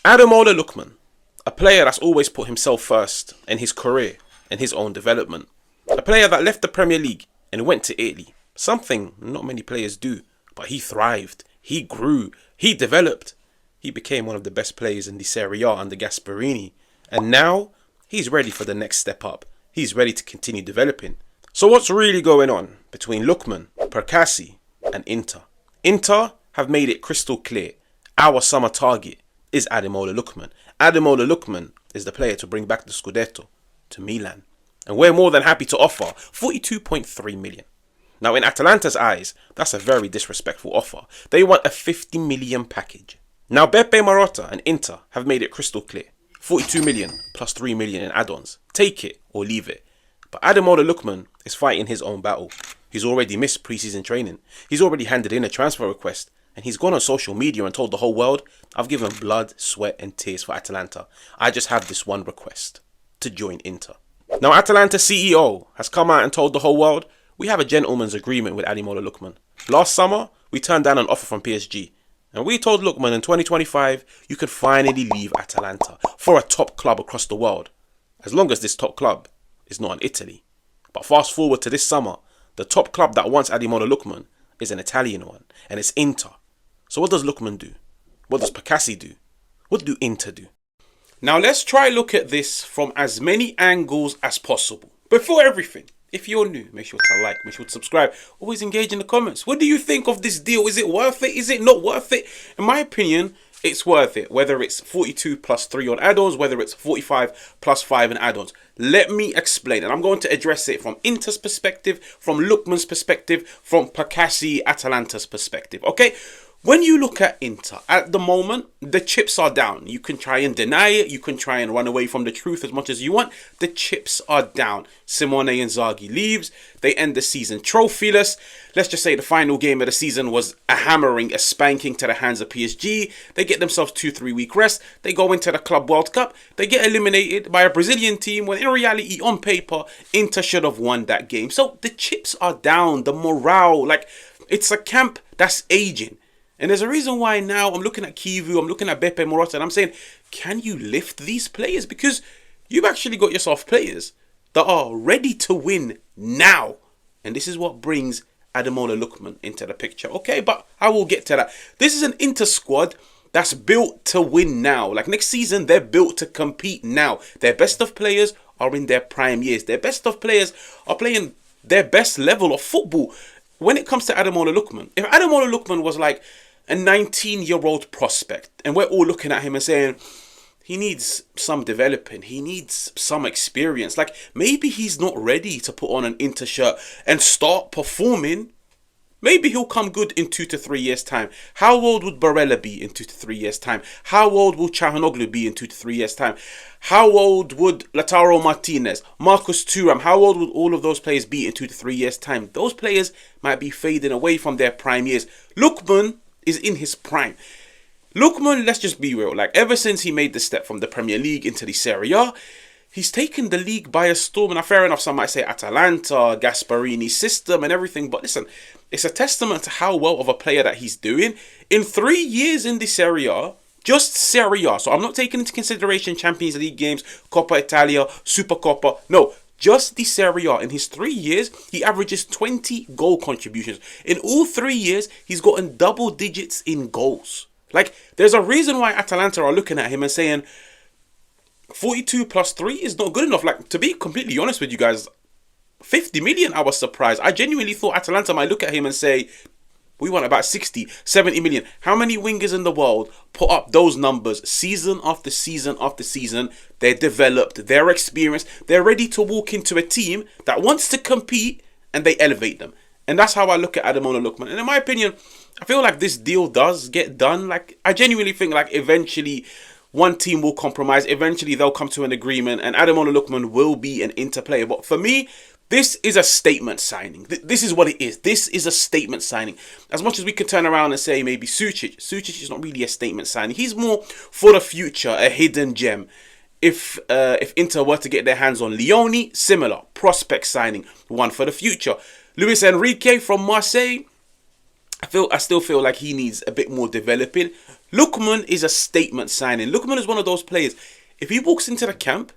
Ademola Lookman, a player that's always put himself first in his career and his own development. A player that left the Premier League and went to Italy. Something not many players do, but he thrived, he grew, he developed. He became one of the best players in the Serie A under Gasperini. And now, he's ready for the next step up. He's ready to continue developing. So what's really going on between Lookman, Percassi and Inter? Inter have made it crystal clear. Our summer target is Ademola Lookman. Ademola Lookman is the player to bring back the scudetto to Milan. And we're more than happy to offer 42.3 million. Now in Atalanta's eyes, that's a very disrespectful offer. They want a 50 million package. Now Beppe Marotta and Inter have made it crystal clear. 42 million plus 3 million in add-ons. Take it or leave it. But Ademola Lookman is fighting his own battle. He's already missed pre-season training. He's already handed in a transfer request. And he's gone on social media and told the whole world, I've given blood, sweat and tears for Atalanta. I just have this one request. To join Inter. Now Atalanta CEO has come out and told the whole world, we have a gentleman's agreement with Ademola Lookman. Last summer, we turned down an offer from PSG. And we told Lookman in 2025, you could finally leave Atalanta for a top club across the world. As long as this top club is not in Italy. But fast forward to this summer, the top club that wants Ademola Lookman is an Italian one. And it's Inter. So what does Lookman do? What does Percassi do? What do Inter do? Now let's try look at this from as many angles as possible. Before everything, if you're new, make sure to like, make sure to subscribe. Always engage in the comments. What do you think of this deal? Is it worth it? Is it not worth it? In my opinion, it's worth it. Whether it's 42 plus 3 on add-ons, whether it's 45 plus 5 in add-ons. Let me explain. And I'm going to address it from Inter's perspective, from Lookman's perspective, from Percassi Atalanta's perspective. Okay? When you look at Inter, at the moment, the chips are down. You can try and deny it. You can try and run away from the truth as much as you want. The chips are down. Simone Inzaghi leaves. They end the season trophyless. Let's just say the final game of the season was a hammering, a spanking to the hands of PSG. They get themselves 2-3 week rest. They go into the Club World Cup. They get eliminated by a Brazilian team when in reality, on paper, Inter should have won that game. So the chips are down. The morale, like, it's a camp that's aging. And there's a reason why now I'm looking at Chivu, I'm looking at Beppe Marotta, and I'm saying, can you lift these players? Because you've actually got yourself players that are ready to win now. And this is what brings Ademola Lookman into the picture. Okay, but I will get to that. This is an Inter squad that's built to win now. Like next season, they're built to compete now. Their best of players are in their prime years. Their best of players are playing their best level of football. When it comes to Ademola Lookman, if Ademola Lookman was like a 19-year-old prospect, and we're all looking at him and saying, he needs some developing, he needs some experience. Like, maybe he's not ready to put on an Inter shirt and start performing. Maybe he'll come good in 2 to 3 years' time. How old would Barella be in 2 to 3 years' time? How old will Çalhanoğlu be in 2 to 3 years' time? How old would Lautaro Martinez, Marcus Thuram, how old would all of those players be in 2 to 3 years' time? Those players might be fading away from their prime years. Lookman is in his prime. Lookman, let's just be real, like ever since he made the step from the Premier League into the Serie A, he's taken the league by a storm. And fair enough, some might say Atalanta, Gasperini's system and everything, but listen, it's a testament to how well of a player that he's doing. In 3 years in the Serie A, just Serie A, so I'm not taking into consideration Champions League games, Coppa Italia, Supercoppa, no, just the Serie A. In his 3 years, he averages 20 goal contributions. In all 3 years, he's gotten double digits in goals. Like, there's a reason why Atalanta are looking at him and saying 42 plus 3 is not good enough. Like, to be completely honest with you guys, 50 million, I was surprised. I genuinely thought Atalanta might look at him and say, we want about 60, 70 million. How many wingers in the world put up those numbers season after season after season? They're developed, they're experienced, they're ready to walk into a team that wants to compete and they elevate them. And that's how I look at Ademola Lookman. And in my opinion, I feel like this deal does get done. Like, I genuinely think like eventually one team will compromise. Eventually they'll come to an agreement and Ademola Lookman will be an Inter player. But for me, this is a statement signing. This is what it is. This is a statement signing. As much as we can turn around and say maybe Sucic is not really a statement signing. He's more for the future, a hidden gem. If Inter were to get their hands on Leone, similar. Prospect signing, one for the future. Luis Enrique from Marseille, I still feel like he needs a bit more developing. Lookman is a statement signing. Lookman is one of those players. If he walks into the camp,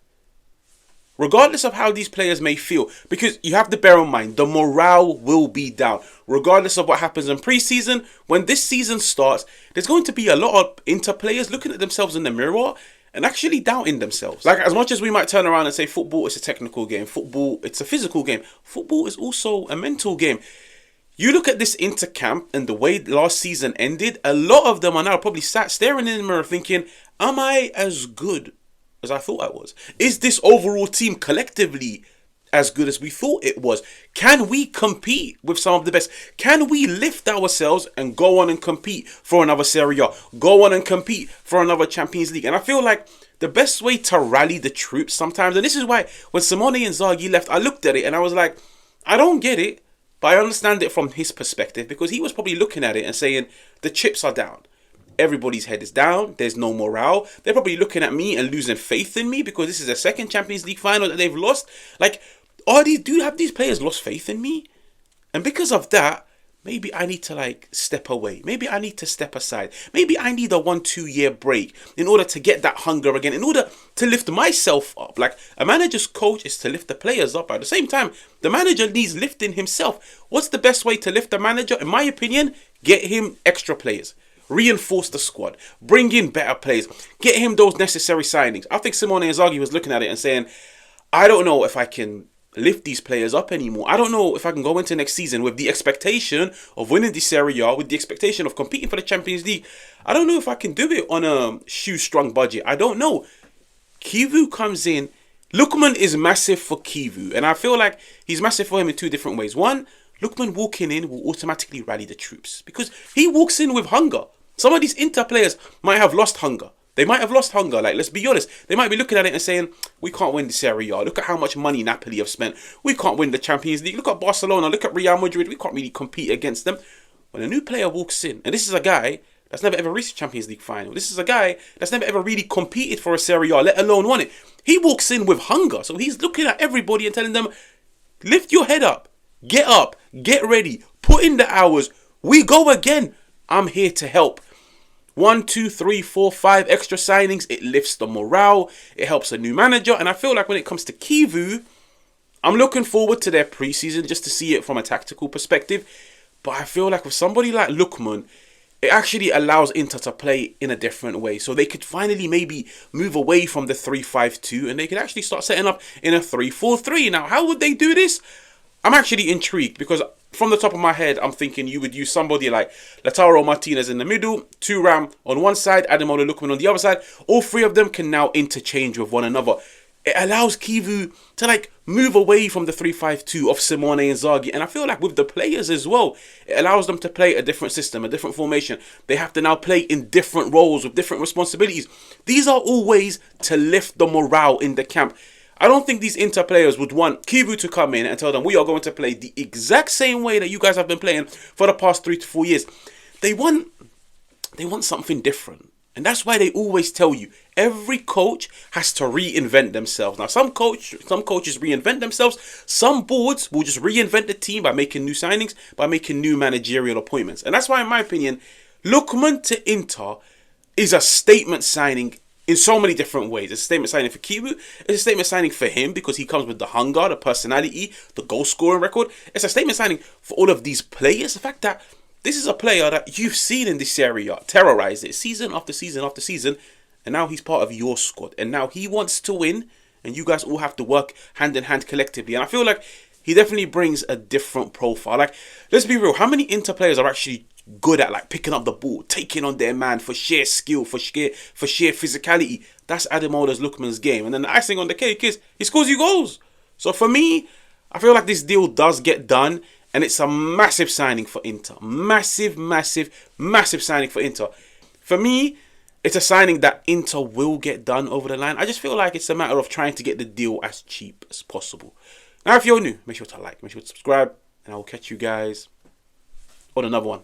regardless of how these players may feel, because you have to bear in mind, the morale will be down. Regardless of what happens in pre-season, when this season starts, there's going to be a lot of Inter players looking at themselves in the mirror and actually doubting themselves. Like, as much as we might turn around and say football is a technical game, football, it's a physical game, football is also a mental game. You look at this Inter camp and the way last season ended, a lot of them are now probably sat staring in the mirror thinking, am I as good as I thought I was? Is this overall team collectively as good as we thought it was? Can we compete with some of the best? Can we lift ourselves and go on and compete for another Serie A? Go on and compete for another Champions League? And I feel like the best way to rally the troops sometimes, and this is why when Simone Inzaghi left, I looked at it and I was like, I don't get it, but I understand it from his perspective, because he was probably looking at it and saying, the chips are down. Everybody's head is down. There's no morale. They're probably looking at me and losing faith in me because this is a second Champions League final that they've lost. Like, have these players lost faith in me? And because of that, maybe I need to step away. Maybe I need to step aside. Maybe I need a 1-2 year break in order to get that hunger again, in order to lift myself up. Like, a manager's coach is to lift the players up. At the same time, the manager needs lifting himself. What's the best way to lift the manager? In my opinion, get him extra players. Reinforce the squad. Bring in better players. Get him those necessary signings. I think Simone Inzaghi was looking at it and saying, I don't know if I can lift these players up anymore. I don't know if I can go into next season with the expectation of winning the Serie A, with the expectation of competing for the Champions League. I don't know if I can do it on a shoestring budget. I don't know. Chivu comes in. Lookman is massive for Chivu, and I feel like he's massive for him in two different ways. One, Lookman walking in will automatically rally the troops because he walks in with hunger. Some of these Inter players might have lost hunger. They might have lost hunger. Like, let's be honest. They might be looking at it and saying, we can't win the Serie A. Look at how much money Napoli have spent. We can't win the Champions League. Look at Barcelona. Look at Real Madrid. We can't really compete against them. When a new player walks in, and this is a guy that's never ever reached a Champions League final. This is a guy that's never ever really competed for a Serie A, let alone won it. He walks in with hunger. So he's looking at everybody and telling them, lift your head up. Get ready, put in the hours. We go again. I'm here to help. 1, 2, 3, 4, 5 extra signings. It lifts the morale. It helps a new manager. And I feel like when it comes to Chivu, I'm looking forward to their preseason just to see it from a tactical perspective. But I feel like with somebody like Lookman, it actually allows Inter to play in a different way. So they could finally maybe move away from the 3-5-2 and they could actually start setting up in a 3-4-3. Now, how would they do this? I'm actually intrigued because from the top of my head, I'm thinking you would use somebody like Lautaro Martinez in the middle, Thuram on one side, Ademola Lookman on the other side. All three of them can now interchange with one another. It allows Chivu to move away from the 3-5-2 of Simone Inzaghi. And I feel like with the players as well, it allows them to play a different system, a different formation. They have to now play in different roles with different responsibilities. These are all ways to lift the morale in the camp. I don't think these Inter players would want Chivu to come in and tell them we are going to play the exact same way that you guys have been playing for the past 3 to 4 years. They want something different. And that's why they always tell you every coach has to reinvent themselves. Now, some coaches reinvent themselves. Some boards will just reinvent the team by making new signings, by making new managerial appointments. And that's why, in my opinion, Lookman to Inter is a statement signing in so many different ways. It's a statement signing for Chivu. It's a statement signing for him because he comes with the hunger, the personality, the goal scoring record. It's a statement signing for all of these players. The fact that this is a player that you've seen in this Serie A terrorize it season after season after season, and now he's part of your squad. And now he wants to win, and you guys all have to work hand in hand collectively. And I feel like he definitely brings a different profile. Like, let's be real. How many Inter players are actually good at picking up the ball, taking on their man for sheer skill, for sheer physicality? That's Ademola Lookman's game. And then the icing on the cake is he scores you goals. So for me, I feel like this deal does get done. And it's a massive signing for Inter. Massive signing for Inter. For me, it's a signing that Inter will get done over the line. I just feel like it's a matter of trying to get the deal as cheap as possible. Now, if you're new, make sure to like, make sure to subscribe, and I will catch you guys on another one.